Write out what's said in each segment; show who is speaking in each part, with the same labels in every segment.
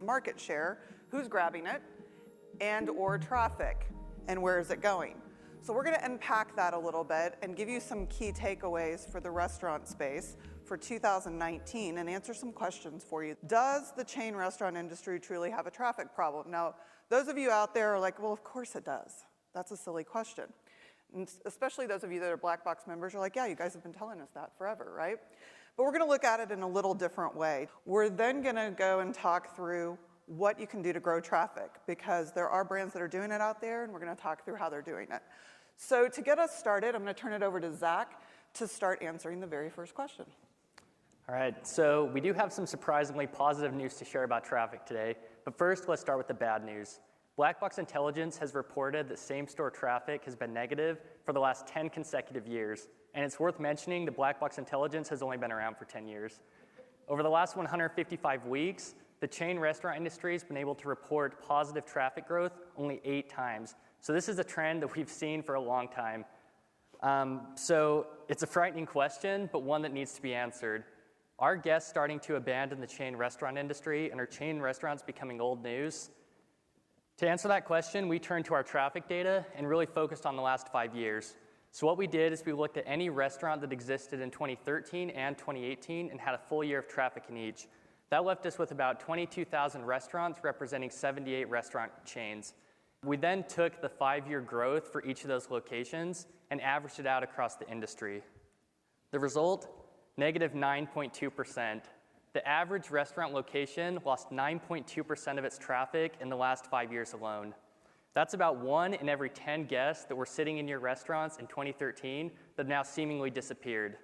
Speaker 1: market share, who's grabbing it, and or traffic, and where is it going. So we're going to unpack that a little bit and give you some key takeaways for the restaurant space for 2019 and answer some questions for you. Does the chain restaurant industry truly have a traffic problem? Now, those of you out there are like, well, of course it does. That's a silly question. And especially those of you that are Black Box members are like, yeah, you guys have been telling us that forever, right? But we're going to look at it in a little different way. We're then going to go and talk through what you can do to grow traffic, because there are brands that are doing it out there, and we're going to talk through how they're doing it. So to get us started, I'm going to turn it over to Zach to start answering the very first question.
Speaker 2: All right, so we do have some surprisingly positive news to share about traffic today. But first, let's start with the bad news. Black Box Intelligence has reported that same-store traffic has been negative for the last 10 consecutive years. And it's worth mentioning that Black Box Intelligence has only been around for 10 years. Over the last 155 weeks, the chain restaurant industry has been able to report positive traffic growth only 8 times. So this is a trend that we've seen for a long time. So it's a frightening question, but one that needs to be answered. Are guests starting to abandon the chain restaurant industry, and are chain restaurants becoming old news? To answer that question, we turned to our traffic data and really focused on the last 5 years. So what we did is we looked at any restaurant that existed in 2013 and 2018 and had a full year of traffic in each. That left us with about 22,000 restaurants representing 78 restaurant chains. We then took the 5-year growth for each of those locations and averaged it out across the industry. The result, negative 9.2%. The average restaurant location lost 9.2% of its traffic in the last 5 years alone. That's about 1 in every 10 guests that were sitting in your restaurants in 2013 that have now seemingly disappeared.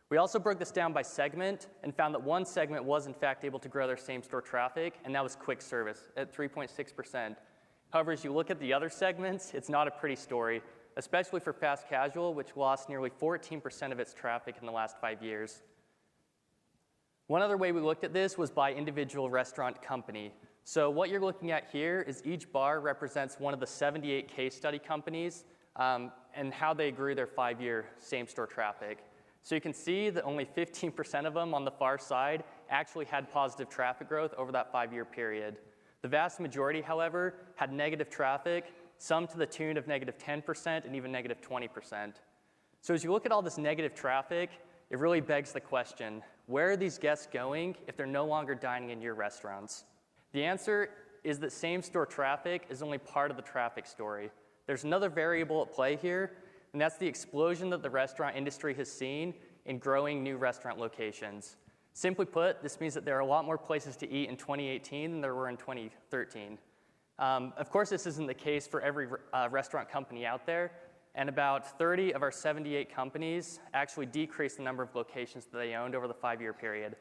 Speaker 2: We also broke this down by segment and found that one segment was in fact able to grow their same-store traffic, and that was quick service at 3.6%. However, as you look at the other segments, it's not a pretty story, especially for fast casual, which lost nearly 14% of its traffic in the last 5 years. One other way we looked at this was by individual restaurant company. So what you're looking at here is each bar represents one of the 78 case study companies and how they grew their 5-year same-store traffic. So you can see that only 15% of them on the far side actually had positive traffic growth over that 5-year period. The vast majority, however, had negative traffic, some to the tune of negative 10% and even negative 20%. So as you look at all this negative traffic, it really begs the question, where are these guests going if they're no longer dining in your restaurants? The answer is that same-store traffic is only part of the traffic story. There's another variable at play here, and that's the explosion that the restaurant industry has seen in growing new restaurant locations. Simply put, this means that there are a lot more places to eat in 2018 than there were in 2013. Of course, this isn't the case for every restaurant company out there, and about 30 of our 78 companies actually decreased the number of locations that they owned over the 5-year period.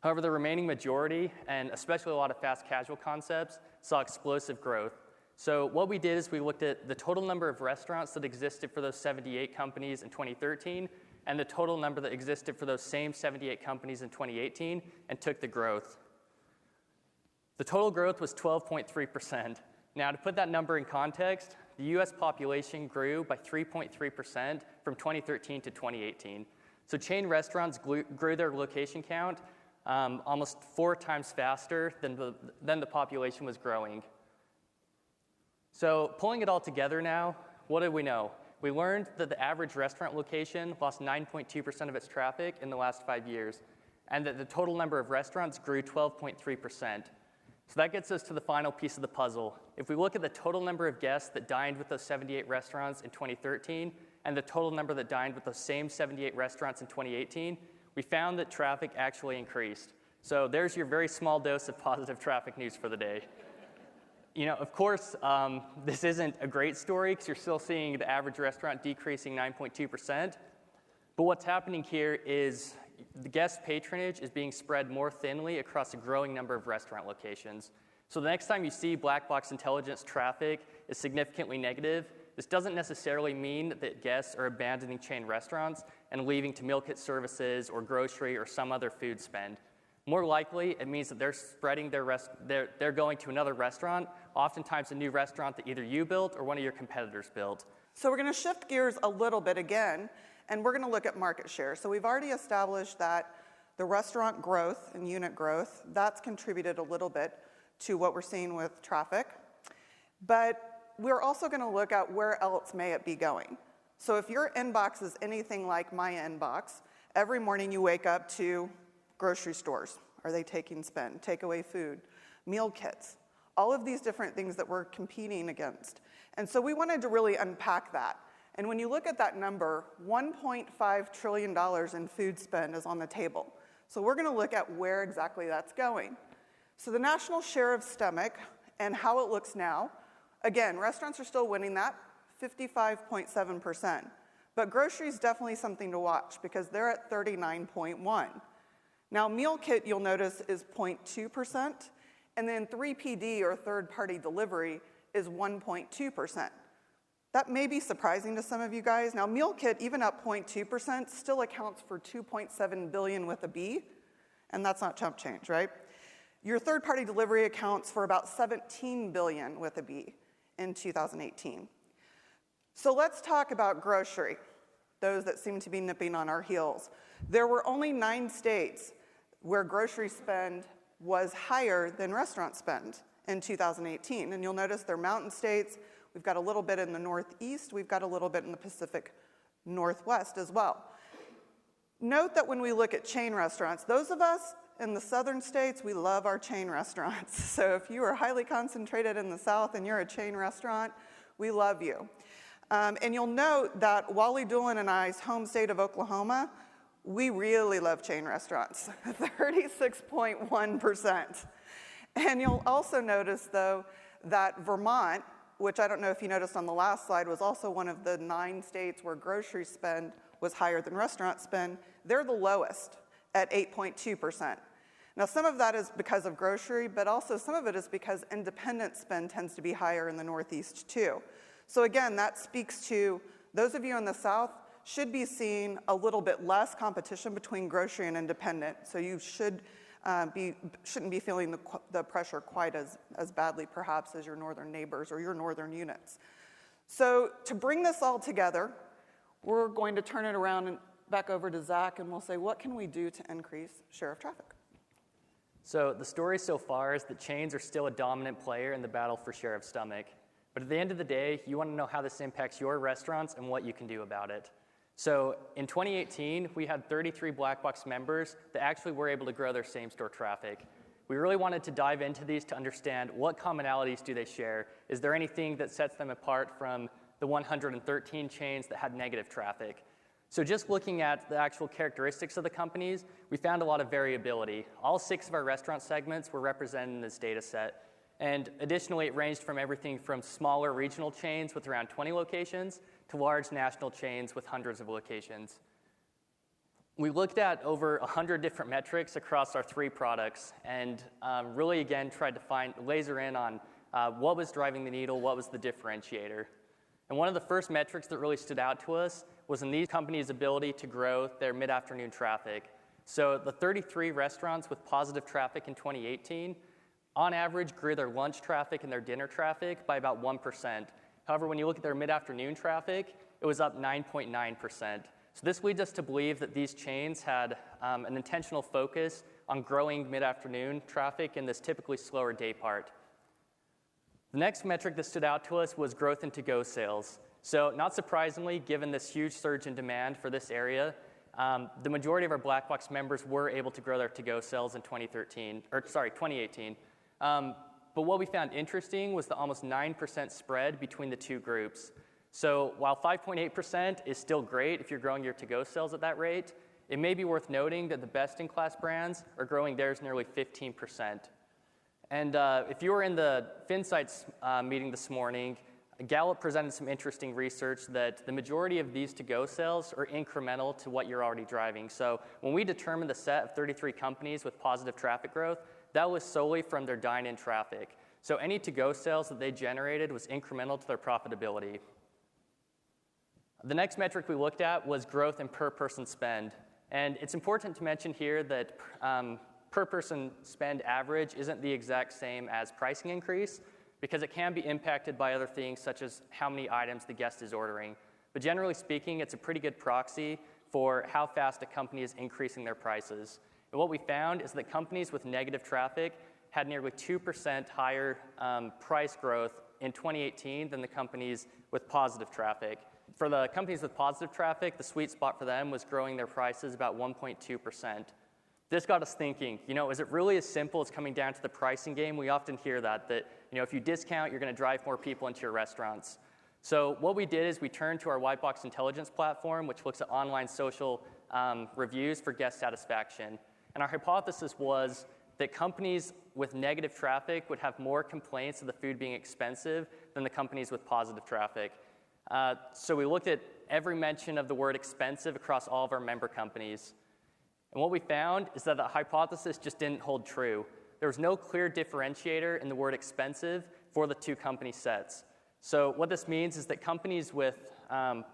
Speaker 2: However, the remaining majority, and especially a lot of fast casual concepts, saw explosive growth. So what we did is we looked at the total number of restaurants that existed for those 78 companies in 2013 and the total number that existed for those same 78 companies in 2018 and took the growth. The total growth was 12.3%. Now, to put that number in context, the U.S. population grew by 3.3% from 2013 to 2018. So chain restaurants grew their location count almost 4 times faster than the population was growing. So pulling it all together now, what did we know? We learned that the average restaurant location lost 9.2% of its traffic in the last 5 years, and that the total number of restaurants grew 12.3%. So that gets us to the final piece of the puzzle. If we look at the total number of guests that dined with those 78 restaurants in 2013 and the total number that dined with those same 78 restaurants in 2018, we found that traffic actually increased. So there's your very small dose of positive traffic news for the day. You know, of course, this isn't a great story because you're still seeing the average restaurant decreasing 9.2%. But what's happening here is the guest patronage is being spread more thinly across a growing number of restaurant locations. So the next time you see Black Box Intelligence traffic is significantly negative, this doesn't necessarily mean that guests are abandoning chain restaurants and leaving to meal kit services or grocery or some other food spend. More likely, it means that they're spreading they're going to another restaurant, oftentimes a new restaurant that either you built or one of your competitors built.
Speaker 1: So we're going to shift gears a little bit again, and we're going to look at market share. So we've already established that the restaurant growth and unit growth, that's contributed a little bit to what we're seeing with traffic. But we're also going to look at where else may it be going. So if your inbox is anything like my inbox, every morning you wake up to grocery stores. Are they taking spend? Takeaway food, meal kits, all of these different things that we're competing against. And so we wanted to really unpack that. And when you look at that number, $1.5 trillion in food spend is on the table. So we're going to look at where exactly that's going. So the national share of stomach and how it looks now, again, restaurants are still winning that, 55.7%. But grocery is definitely something to watch because they're at 39.1. Now, meal kit, you'll notice, is 0.2%, and then 3PD, or third-party delivery, is 1.2%. That may be surprising to some of you guys. Now, meal kit, even at 0.2%, still accounts for $2.7 billion with a B, and that's not chump change, right? Your third-party delivery accounts for about $17 billion with a B in 2018. So let's talk about grocery, those that seem to be nipping on our heels. There were only 9 states where grocery spend was higher than restaurant spend in 2018, and you'll notice they're mountain states. We've got a little bit in the Northeast. We've got a little bit in the Pacific Northwest as well. Note that when we look at chain restaurants, those of us in the southern states, we love our chain restaurants. So if you are highly concentrated in the South and you're a chain restaurant, we love you. And you'll note that Wally Doolin and I's home state of Oklahoma, we really love chain restaurants, 36.1%. And you'll also notice, though, that Vermont, which I don't know if you noticed on the last slide, was also one of the 9 states where grocery spend was higher than restaurant spend. They're the lowest at 8.2%. Now, some of that is because of grocery, but also some of it is because independent spend tends to be higher in the Northeast, too. So again, that speaks to those of you in the South should be seeing a little bit less competition between grocery and independent. So you shouldn't be feeling the pressure quite as badly, perhaps, as your northern neighbors or your northern units. So to bring this all together, we're going to turn it around and back over to Zach, and we'll say, what can we do to increase share of traffic?
Speaker 2: So the story so far is that chains are still a dominant player in the battle for share of stomach. But at the end of the day, you want to know how this impacts your restaurants and what you can do about it. So in 2018, we had 33 Black Box members that actually were able to grow their same-store traffic. We really wanted to dive into these to understand what commonalities do they share. Is there anything that sets them apart from the 113 chains that had negative traffic? So just looking at the actual characteristics of the companies, we found a lot of variability. All 6 of our restaurant segments were represented in this data set. And additionally, it ranged from everything from smaller regional chains with around 20 locations to large national chains with hundreds of locations. We looked at over 100 different metrics across our 3 products and really, again, tried to laser in on what was driving the needle, what was the differentiator. And one of the first metrics that really stood out to us was in these companies' ability to grow their mid-afternoon traffic. So the 33 restaurants with positive traffic in 2018, on average, grew their lunch traffic and their dinner traffic by about 1%. However, when you look at their mid-afternoon traffic, it was up 9.9%. So this leads us to believe that these chains had an intentional focus on growing mid-afternoon traffic in this typically slower day part. The next metric that stood out to us was growth in to-go sales. So not surprisingly, given this huge surge in demand for this area, the majority of our Black Box members were able to grow their to-go sales in 2018. But what we found interesting was the almost 9% spread between the 2 groups. So while 5.8% is still great if you're growing your to-go sales at that rate, it may be worth noting that the best-in-class brands are growing theirs nearly 15%. And if you were in the FinSights meeting this morning, Gallup presented some interesting research that the majority of these to-go sales are incremental to what you're already driving. So when we determined the set of 33 companies with positive traffic growth, that was solely from their dine-in traffic. So any to-go sales that they generated was incremental to their profitability. The next metric we looked at was growth in per-person spend. And it's important to mention here that per-person spend average isn't the exact same as pricing increase because it can be impacted by other things such as how many items the guest is ordering. But generally speaking, it's a pretty good proxy for how fast a company is increasing their prices. And what we found is that companies with negative traffic had nearly 2% higher price growth in 2018 than the companies with positive traffic. For the companies with positive traffic, the sweet spot for them was growing their prices about 1.2%. This got us thinking, is it really as simple as coming down to the pricing game? We often hear that if you discount, you're going to drive more people into your restaurants. So what we did is we turned to our white box intelligence platform, which looks at online social reviews for guest satisfaction. And our hypothesis was that companies with negative traffic would have more complaints of the food being expensive than the companies with positive traffic. So we looked at every mention of the word expensive across all of our member companies. And what we found is that the hypothesis just didn't hold true. There was no clear differentiator in the word expensive for the two company sets. So what this means is that companies with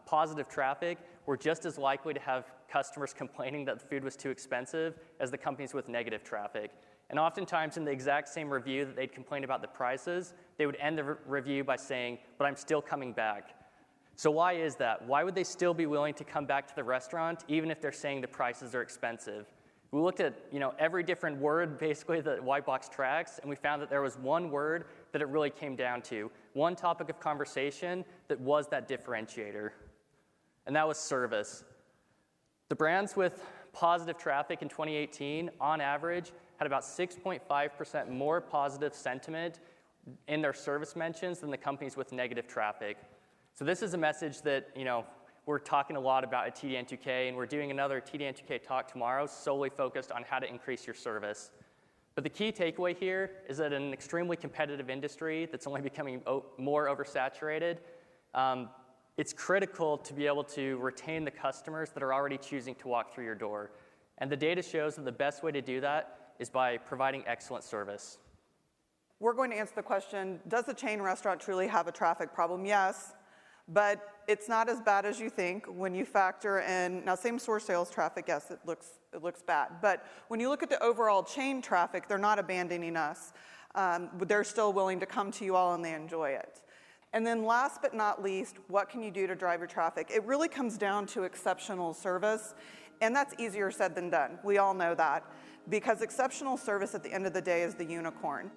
Speaker 2: positive traffic were just as likely to have customers complaining that the food was too expensive as the companies with negative traffic. And oftentimes in the exact same review that they'd complain about the prices, they would end the review by saying, "But I'm still coming back." So why is that? Why would they still be willing to come back to the restaurant even if they're saying the prices are expensive? We looked at every different word basically that white box tracks, and we found that there was one word that it really came down to, one topic of conversation that was that differentiator, and that was service. The brands with positive traffic in 2018, on average, had about 6.5% more positive sentiment in their service mentions than the companies with negative traffic. So this is a message that, we're talking a lot about at TDn2K, and we're doing another TDn2K talk tomorrow solely focused on how to increase your service. But the key takeaway here is that in an extremely competitive industry that's only becoming more oversaturated, it's critical to be able to retain the customers that are already choosing to walk through your door. And the data shows that the best way to do that is by providing excellent service.
Speaker 1: We're going to answer the question, does the chain restaurant truly have a traffic problem? Yes, but it's not as bad as you think when you factor in, now same-store sales traffic, yes, it looks bad. But when you look at the overall chain traffic, they're not abandoning us. They're still willing to come to you all and they enjoy it. And then last but not least, what can you do to drive your traffic? It really comes down to exceptional service, and that's easier said than done. We all know that, because exceptional service at the end of the day is the unicorn.